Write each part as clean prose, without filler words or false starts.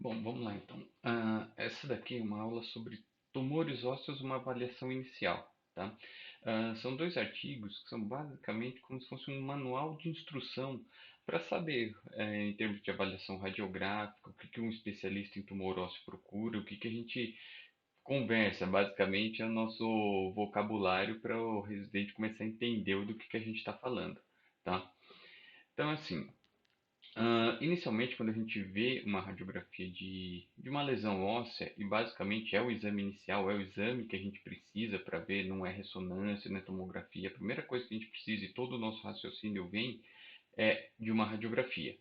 Bom, vamos lá então. Essa daqui é uma aula sobre tumores ósseos, uma avaliação inicial, tá? São dois artigos que são basicamente como se fosse um manual de instrução para saber, em termos de avaliação radiográfica, o que que um especialista em tumor ósseo procura, o que que a gente conversa. Basicamente é o nosso vocabulário para o residente começar a entender do que a gente está falando, tá? Então, assim, inicialmente, quando a gente vê uma radiografia de uma lesão óssea, e basicamente é o exame inicial, é o exame que a gente precisa para ver, não é ressonância, não é tomografia. A primeira coisa que a gente precisa, e todo o nosso raciocínio vem, é de uma radiografia.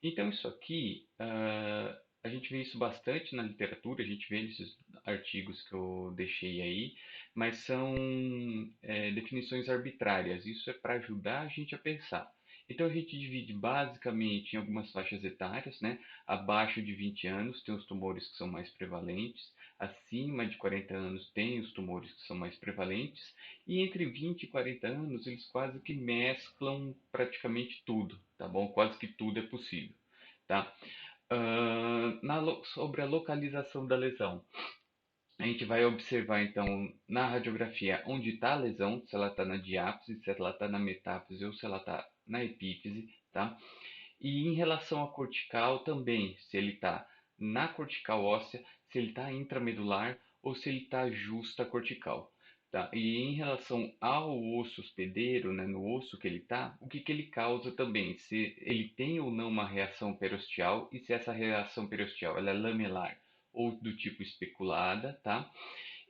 Então, isso aqui, a gente vê isso bastante na literatura, a gente vê nesses artigos que eu deixei aí, mas são definições arbitrárias. Isso é para ajudar a gente a pensar. Então, a gente divide basicamente em algumas faixas etárias, né? Abaixo de 20 anos tem os tumores que são mais prevalentes, acima de 40 anos tem os tumores que são mais prevalentes, e entre 20 e 40 anos eles quase que mesclam praticamente tudo, tá bom? Quase que tudo é possível, tá? Sobre a localização da lesão, a gente vai observar então na radiografia onde está a lesão, se ela está na diápse, se ela está na metáfise ou se ela está na epífise, tá? E em relação à cortical também, se ele está na cortical óssea, se ele está intramedular ou se ele está justa cortical. Tá? E em relação ao osso hospedeiro, né, no osso que ele está, o que, que ele causa também? Se ele tem ou não uma reação perosteal e se essa reação perosteal ela é lamelar ou do tipo especulada, tá?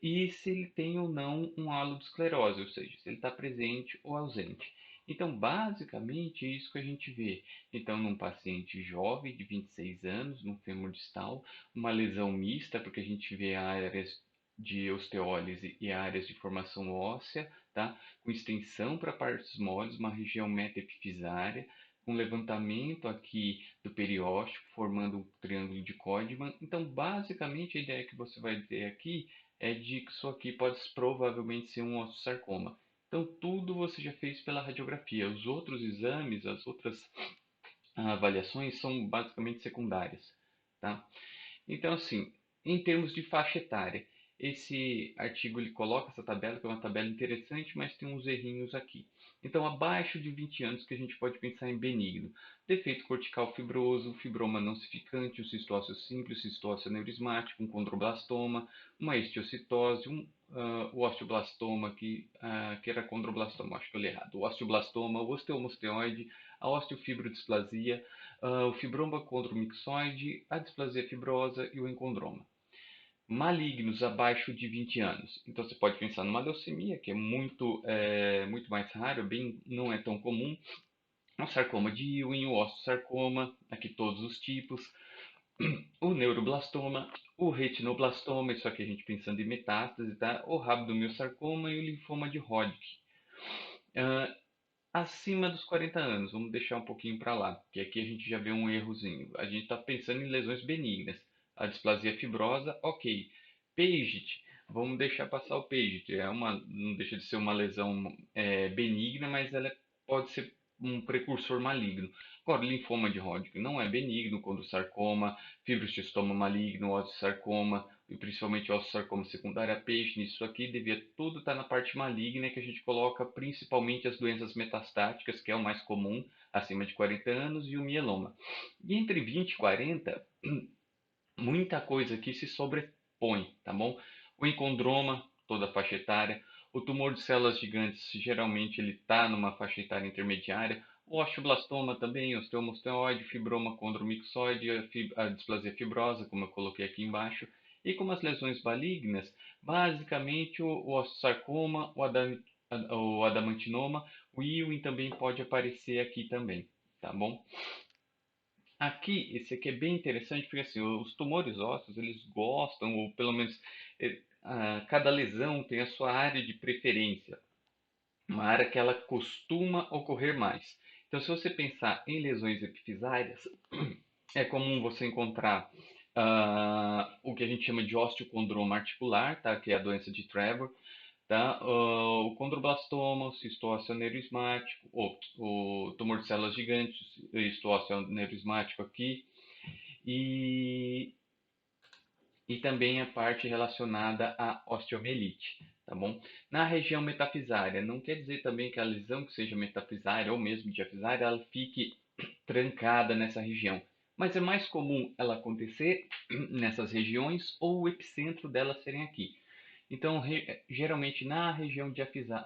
E se ele tem ou não um halo de esclerose, ou seja, se ele está presente ou ausente. Então, basicamente, é isso que a gente vê. Então, num paciente jovem, de 26 anos, no fêmur distal, uma lesão mista, porque a gente vê áreas de osteólise e áreas de formação óssea, tá? Com extensão para partes moles, uma região metaepifisária, com levantamento aqui do periósteo, formando um triângulo de Codman. Então, basicamente, a ideia que você vai ter aqui é de que isso aqui pode provavelmente ser um osteosarcoma. Então, tudo você já fez pela radiografia. Os outros exames, as outras avaliações são basicamente secundárias, tá? Então, assim, em termos de faixa etária, esse artigo ele coloca essa tabela, que é uma tabela interessante, mas tem uns errinhos aqui. Então, abaixo de 20 anos que a gente pode pensar em benigno. Defeito cortical fibroso, fibroma não cificante, o cistócio simples, o cistócio aneurismático, um condroblastoma, uma estiocitose, o osteoblastoma, que era condroblastoma, acho que eu li errado. O osteoblastoma, o osteomosteoide, a osteofibrodisplasia, o fibroma condromixoide, a displasia fibrosa e o encondroma. Malignos abaixo de 20 anos. Então você pode pensar numa leucemia, que é muito mais raro, não é tão comum. O sarcoma de Ewing, o osteosarcoma, aqui todos os tipos. O neuroblastoma, o retinoblastoma, isso aqui a gente pensando em metástase, tá? O rabdomiossarcoma e o linfoma de Hodgkin. Ah, Acima dos 40 anos, vamos deixar um pouquinho para lá, porque aqui a gente já vê um errozinho. A gente está pensando em lesões benignas. A displasia fibrosa, ok. Paget, vamos deixar passar o Paget. Não deixa de ser uma lesão benigna, mas ela pode ser um precursor maligno. Agora, linfoma de Hodgkin não é benigno, condrosarcoma, fibrostistoma maligno, osteosarcoma, e principalmente osteosarcoma secundária, peixe, isso aqui devia tudo estar na parte maligna que a gente coloca principalmente as doenças metastáticas, que é o mais comum, acima de 40 anos, e o mieloma. E entre 20 e 40, muita coisa aqui se sobrepõe, tá bom? O encondroma, toda a faixa etária, o tumor de células gigantes, geralmente ele está numa faixa etária intermediária, o osteoblastoma também, osteomosteoide, fibroma condromixoide, a displasia fibrosa, como eu coloquei aqui embaixo, e como as lesões malignas, basicamente o osteosarcoma, o adamantinoma, o Ewing também pode aparecer aqui também, tá bom? Aqui, esse aqui é bem interessante porque assim, os tumores ósseos, eles gostam, ou pelo menos cada lesão tem a sua área de preferência, uma área que ela costuma ocorrer mais. Então, se você pensar em lesões epifisárias, é comum você encontrar o que a gente chama de osteocondroma articular, tá? Que é a doença de Trevor, tá? O condroblastoma, o cistócio aneurismático, o tumor de células gigantes, o cistócio aneurismático aqui, e e também a parte relacionada à osteomielite, tá bom? Na região metafisária, não quer dizer também que a lesão que seja metafisária ou mesmo diafisária, ela fique trancada nessa região, mas é mais comum ela acontecer nessas regiões ou o epicentro dela serem aqui. Então, geralmente na região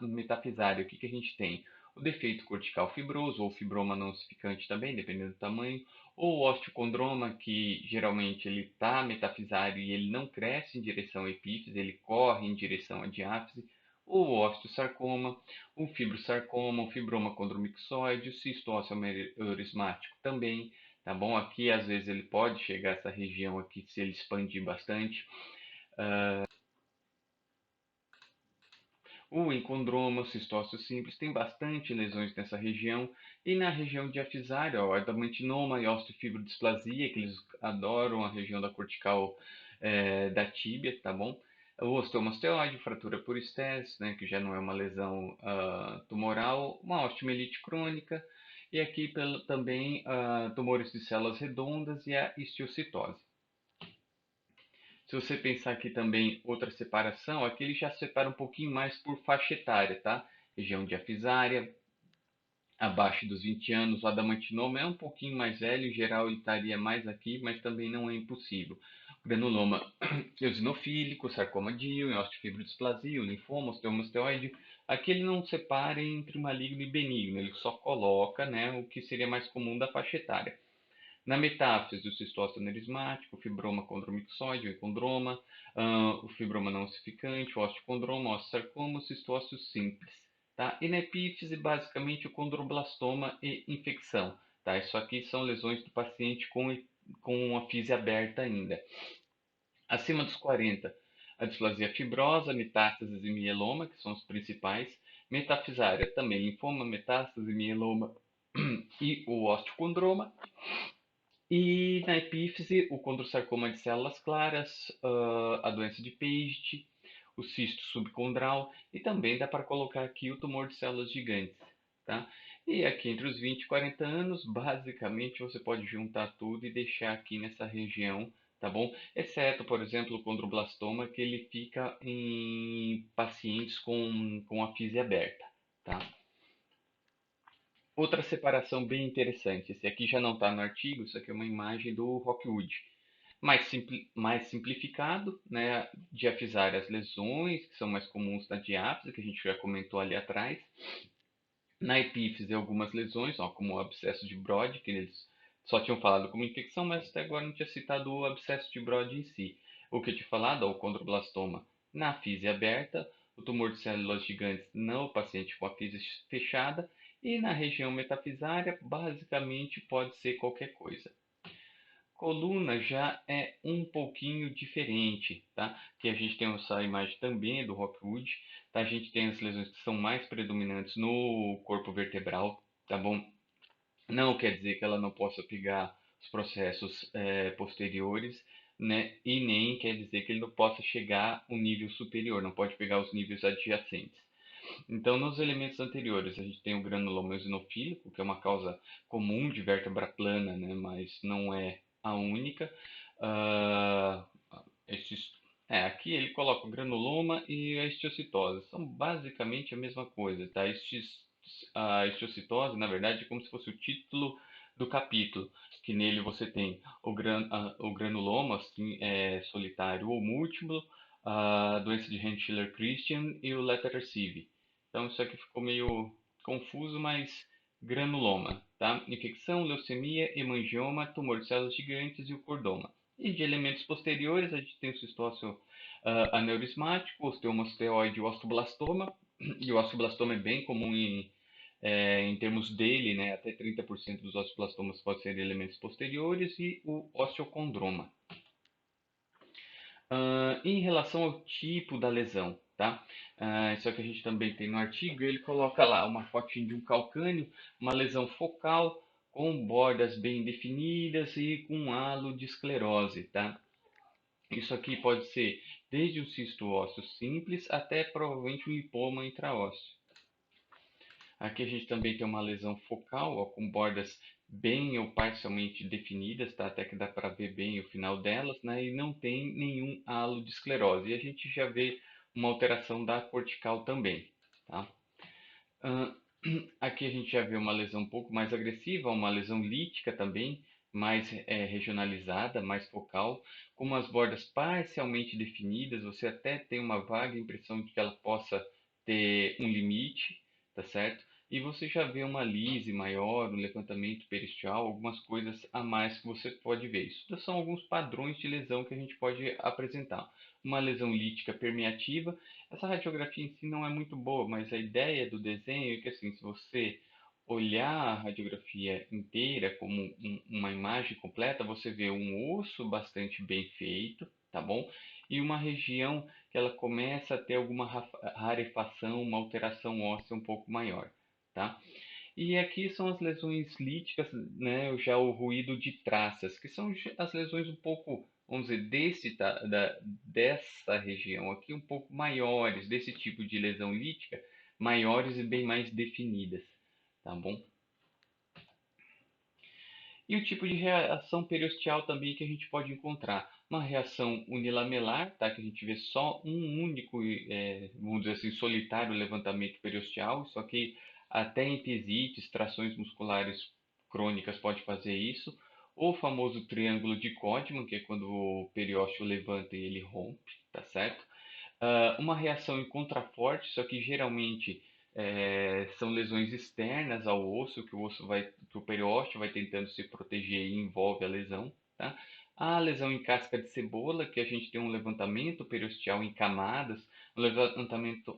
metafisária, o que, que a gente tem? O defeito cortical fibroso, ou fibroma não ossificante também, dependendo do tamanho, ou o osteocondroma, que geralmente ele está metafisário e ele não cresce em direção à epífise, ele corre em direção à diáfise, ou o osteosarcoma, o fibrosarcoma, o fibroma condromixoide, o cisto ósseo mereurismático também, tá bom? Aqui, às vezes, ele pode chegar a essa região aqui se ele expandir bastante. O encondroma, o cistócio simples, tem bastante lesões nessa região. E na região diafisária, o adamantinoma e osteofibrodisplasia, que eles adoram a região da cortical da tíbia, tá bom? O osteoma osteoide, fratura por estresse, né, que já não é uma lesão tumoral, uma osteomielite crônica, e aqui também tumores de células redondas e a histiocitose. Se você pensar aqui também outra separação, aqui ele já separa um pouquinho mais por faixa etária, tá? Região diafisária, abaixo dos 20 anos, o adamantinoma é um pouquinho mais velho, em geral ele estaria mais aqui, mas também não é impossível. Granuloma eosinofílico, sarcoma Diel, osteofibrodisplasia, linfoma, osteoma osteoide. Aqui ele não separa entre maligno e benigno, ele só coloca, né, o que seria mais comum da faixa etária. Na metáfise, o cistócio anerismático, o fibroma condromixoide, o econdroma, o fibroma não ossificante, o osteocondroma, o osteosarcoma, o cistócio simples. Tá? E na epífise, basicamente, o condroblastoma e infecção. Tá? Isso aqui são lesões do paciente com a fise aberta ainda. Acima dos 40, a displasia fibrosa, metástases e mieloma, que são os principais. Metafisária também, linfoma, metástase, mieloma e o osteocondroma. E na epífise, o condrosarcoma de células claras, a doença de Paget, o cisto subcondral e também dá para colocar aqui o tumor de células gigantes, tá? E aqui entre os 20 e 40 anos, basicamente você pode juntar tudo e deixar aqui nessa região, tá bom? Exceto, por exemplo, o condroblastoma, que ele fica em pacientes com a fise aberta, tá? Outra separação bem interessante, esse aqui já não está no artigo, isso aqui é uma imagem do Rockwood. Mais simplificado, né, diafisar as lesões, que são mais comuns na diáfise, que a gente já comentou ali atrás. Na epífise, algumas lesões, ó, como o abscesso de Brody, que eles só tinham falado como infecção, mas até agora não tinha citado o abscesso de Brody em si. O que eu tinha falado, ó, o condroblastoma na fise aberta, o tumor de células gigantes no paciente com a fise fechada, e na região metafisária, basicamente pode ser qualquer coisa. Coluna já é um pouquinho diferente, tá? Que a gente tem essa imagem também do Rockwood, tá? A gente tem as lesões que são mais predominantes no corpo vertebral, tá bom? Não quer dizer que ela não possa pegar os processos posteriores, né? E nem quer dizer que ele não possa chegar um nível superior, não pode pegar os níveis adjacentes. Então, nos elementos anteriores, a gente tem o granuloma eosinofílico, que é uma causa comum de vértebra plana, né, mas não é a única. Uh, estes, aqui ele coloca o granuloma e a histiocytose. São basicamente a mesma coisa, tá? A histiocytose, na verdade, é como se fosse o título do capítulo, que nele você tem o granuloma, assim, solitário ou múltiplo, a doença de Hensler-Christian e o Letter-Sieve. Então isso aqui ficou meio confuso, mas granuloma, tá? Infecção, leucemia, hemangioma, tumor de células gigantes e o cordoma. E de elementos posteriores, a gente tem o cistócio aneurismático, osteoma osteoide e o osteoblastoma. E o osteoblastoma é bem comum em termos dele, né? Até 30% dos osteoblastomas podem ser elementos posteriores e o osteocondroma. Em relação ao tipo da lesão, tá? Isso aqui a gente também tem no artigo, ele coloca lá uma fotinho de um calcânio, uma lesão focal com bordas bem definidas e com halo de esclerose, tá? Isso aqui pode ser desde um cisto ósseo simples até provavelmente um lipoma intraósseo. Aqui a gente também tem uma lesão focal, ó, com bordas bem ou parcialmente definidas, tá? Até que dá para ver bem o final delas, né? E não tem nenhum halo de esclerose. E a gente já vê uma alteração da cortical também, tá? Ah, aqui a gente já vê uma lesão um pouco mais agressiva, uma lesão lítica também, mais regionalizada, mais focal, com as bordas parcialmente definidas, você até tem uma vaga impressão de que ela possa ter um limite, tá certo? E você já vê uma lise maior, um levantamento periosteal, algumas coisas a mais que você pode ver. Isso são alguns padrões de lesão que a gente pode apresentar. Uma lesão lítica permeativa, essa radiografia em si não é muito boa, mas a ideia do desenho é que assim, se você olhar a radiografia inteira como uma imagem completa, você vê um osso bastante bem feito, tá bom? E uma região que ela começa a ter alguma rarefação, uma alteração óssea um pouco maior, tá? E aqui são as lesões líticas, né? Já o ruído de traças, que são as lesões um pouco, vamos dizer, dessa região aqui, um pouco maiores, desse tipo de lesão lítica, maiores e bem mais definidas, tá bom? E o tipo de reação periosteal também que a gente pode encontrar. Uma reação unilamelar, tá? Que a gente vê só um único, vamos dizer assim, solitário levantamento periosteal. Isso aqui até em episites, trações musculares crônicas pode fazer isso. O famoso triângulo de Codman, que é quando o periósteo levanta e ele rompe, tá certo? Uma reação em contraforte, só que geralmente são lesões externas ao osso, que o osso vai, que o periósteo vai tentando se proteger e envolve a lesão, tá? A lesão em casca de cebola, que a gente tem um levantamento periosteal em camadas, um levantamento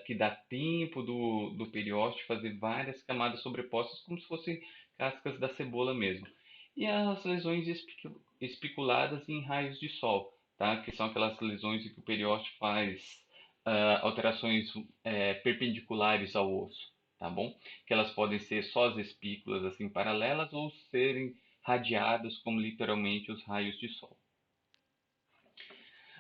que dá tempo do periósteo fazer várias camadas sobrepostas, como se fossem cascas da cebola mesmo. E as lesões espiculadas em raios de sol, tá? Que são aquelas lesões em que o periósteo faz alterações perpendiculares ao osso, tá bom? Que elas podem ser só as espículas assim paralelas ou serem radiadas como literalmente os raios de sol.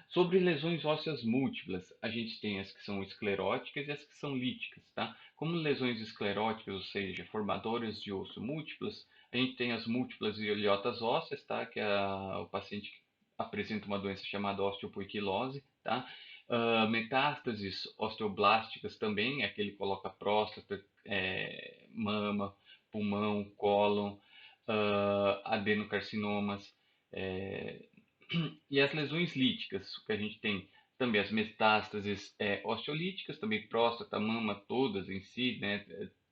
Sobre lesões ósseas múltiplas, a gente tem as que são escleróticas e as que são líticas, tá? Como lesões escleróticas, ou seja, formadoras de osso múltiplas, a gente tem as múltiplas ilhotas ósseas, tá? Que é o paciente que apresenta uma doença chamada osteopoiquilose, tá? Metástases osteoblásticas também, é aquele que coloca próstata, mama, pulmão, cólon, adenocarcinomas, é, e as lesões líticas, que a gente tem também as metástases osteolíticas, também próstata, mama, todas em si, né?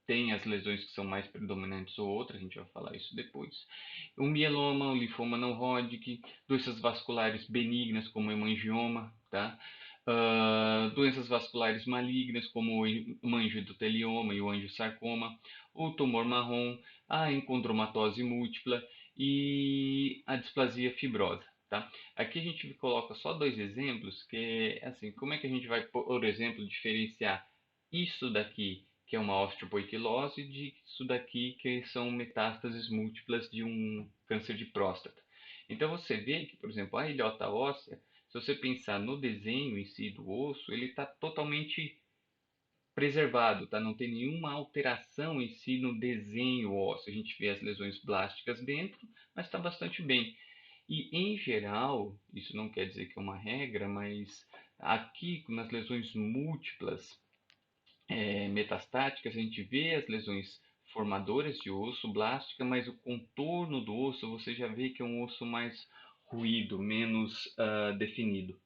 Tem as lesões que são mais predominantes ou outras, a gente vai falar isso depois. O mieloma, o linfoma não Hodgkin, doenças vasculares benignas como o hemangioma, tá? Doenças vasculares malignas como o manjoendotelioma e o angiosarcoma, o tumor marrom, a encondromatose múltipla e a displasia fibrosa. Tá? Aqui a gente coloca só dois exemplos, que é assim, como é que a gente vai, por exemplo, diferenciar isso daqui, que é uma osteopoiquilose, de isso daqui, que são metástases múltiplas de um câncer de próstata. Então você vê que, por exemplo, a ilhota óssea, se você pensar no desenho em si do osso, ele está totalmente preservado, tá? Não tem nenhuma alteração em si no desenho ósseo. A gente vê as lesões blásticas dentro, mas está bastante bem. E, em geral, isso não quer dizer que é uma regra, mas aqui, nas lesões múltiplas metastáticas, a gente vê as lesões formadoras de osso, blástica, mas o contorno do osso você já vê que é um osso mais ruído, menos definido.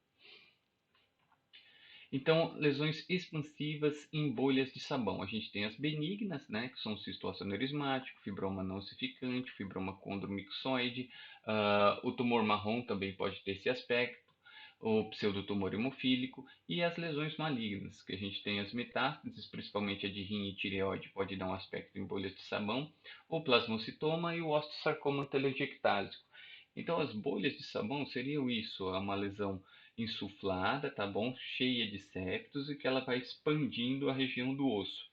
Então, lesões expansivas em bolhas de sabão. A gente tem as benignas, né, que são o cisto aneurismático, fibroma não ossificante, fibroma condromixoide. O tumor marrom também pode ter esse aspecto, o pseudotumor hemofílico e as lesões malignas, que a gente tem as metástases, principalmente a de rim e tireoide, pode dar um aspecto em bolhas de sabão, o plasmocitoma e o osteosarcoma telangiectásico. Então, as bolhas de sabão seriam isso, é uma lesão insuflada, tá bom? Cheia de septos e que ela vai expandindo a região do osso.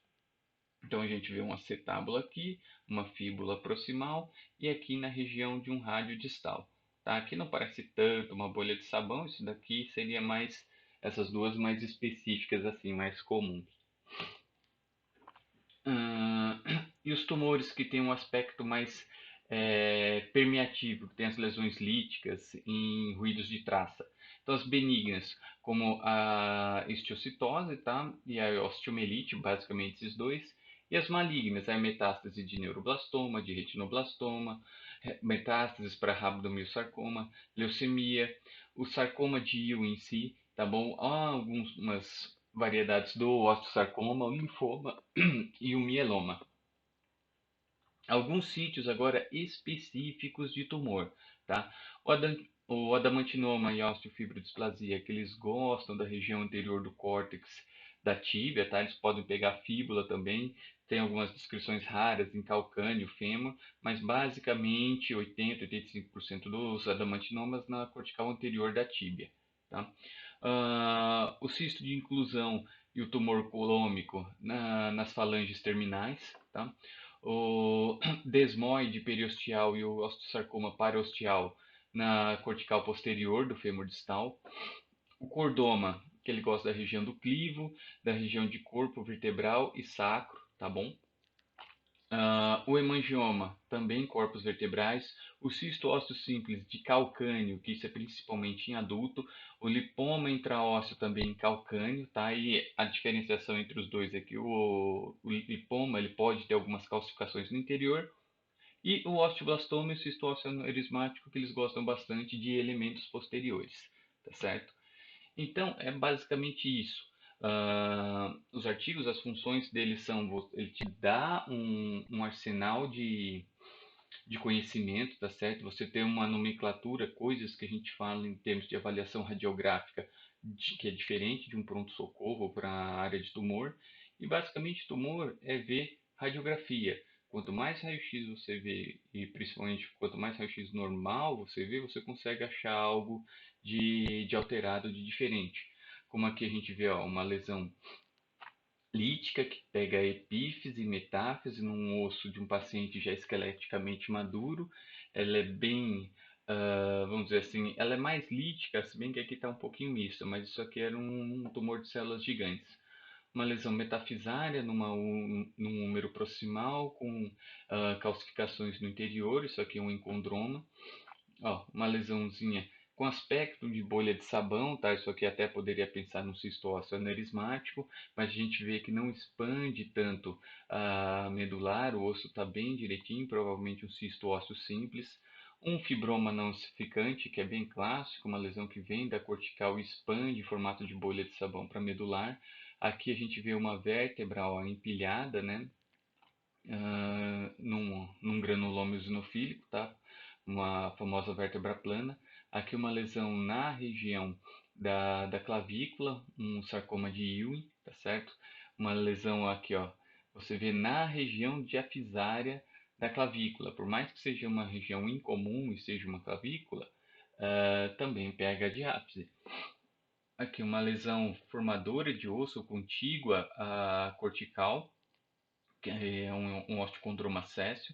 Então a gente vê uma acetábula aqui, uma fíbula proximal e aqui na região de um rádio distal. Tá? Aqui não parece tanto uma bolha de sabão, isso daqui seria mais essas duas mais específicas assim, mais comuns. E os tumores que têm um aspecto mais permeativo, que tem as lesões líticas em ruídos de traça. Então, as benignas, como a estiocitose, tá? E a osteomielite, basicamente esses dois. E as malignas, a metástase de neuroblastoma, de retinoblastoma, metástases para rabdomiossarcoma, leucemia, o sarcoma de Ewing em si, tá bom? Há algumas variedades do osteosarcoma, o linfoma e o mieloma. Alguns sítios agora específicos de tumor, tá? O adamantinoma e a osteofibrodisplasia, que eles gostam da região anterior do córtex da tíbia, tá? Eles podem pegar fíbula também, tem algumas descrições raras em calcâneo, fêmur, mas basicamente 80-85% dos adamantinomas na cortical anterior da tíbia, tá? O cisto de inclusão e o tumor colômico nas falanges terminais, tá? O desmoide periosteal e o osteosarcoma paraosteal na cortical posterior do fêmur distal. O cordoma, que ele gosta da região do clivo, da região de corpo vertebral e sacro, tá bom? O hemangioma, também corpos vertebrais, o cisto ósseo simples de calcânio, que isso é principalmente em adulto, o lipoma intraósseo também em calcânio, tá? E a diferenciação entre os dois é que o lipoma ele pode ter algumas calcificações no interior, e o osteoblastoma e o cisto ósseo anerismático, que eles gostam bastante de elementos posteriores, tá certo? Então, é basicamente isso. Os artigos, as funções deles são, ele te dá um arsenal de conhecimento, tá certo? Você tem uma nomenclatura, coisas que a gente fala em termos de avaliação radiográfica, que é diferente de um pronto-socorro para a área de tumor. E basicamente, tumor é ver radiografia. Quanto mais raio-x você vê, e principalmente quanto mais raio-x normal você vê, você consegue achar algo de alterado, de diferente. Como aqui a gente vê ó, uma lesão lítica que pega epífise e metáfise num osso de um paciente já esqueleticamente maduro. Ela é bem, vamos dizer assim, ela é mais lítica, se bem que aqui está um pouquinho misto, mas isso aqui era um tumor de células gigantes. Uma lesão metafisária num úmero proximal com calcificações no interior, isso aqui é um encondroma. Ó, uma lesãozinha com aspecto de bolha de sabão, tá? Isso aqui até poderia pensar no cisto ósseo anerismático, mas a gente vê que não expande tanto a medular, o osso está bem direitinho, provavelmente um cisto ósseo simples. Um fibroma não ossificante, que é bem clássico, uma lesão que vem da cortical e expande em formato de bolha de sabão para medular. Aqui a gente vê uma vértebra ó, empilhada, né? Num granuloma eosinofílico, tá? Uma famosa vértebra plana. Aqui uma lesão na região da clavícula, um sarcoma de Ewing, tá certo? Uma lesão aqui, ó, você vê na região diafisária da clavícula. Por mais que seja uma região incomum e seja uma clavícula, também pega a diáfise. Aqui uma lesão formadora de osso contígua à cortical, que é um osteocondroma céssio,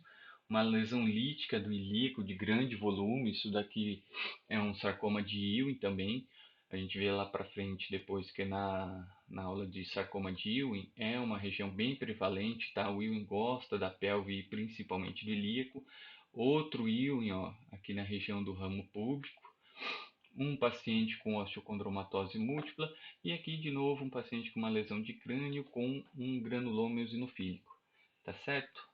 uma lesão lítica do ilíaco de grande volume, isso daqui é um sarcoma de Ewing também, a gente vê lá para frente depois que na aula de sarcoma de Ewing é uma região bem prevalente, tá? O Ewing gosta da pelve e principalmente do ilíaco. Outro Ewing, ó, aqui na região do ramo púbico, um paciente com osteocondromatose múltipla e aqui de novo um paciente com uma lesão de crânio com um granuloma eosinofílico. Tá certo?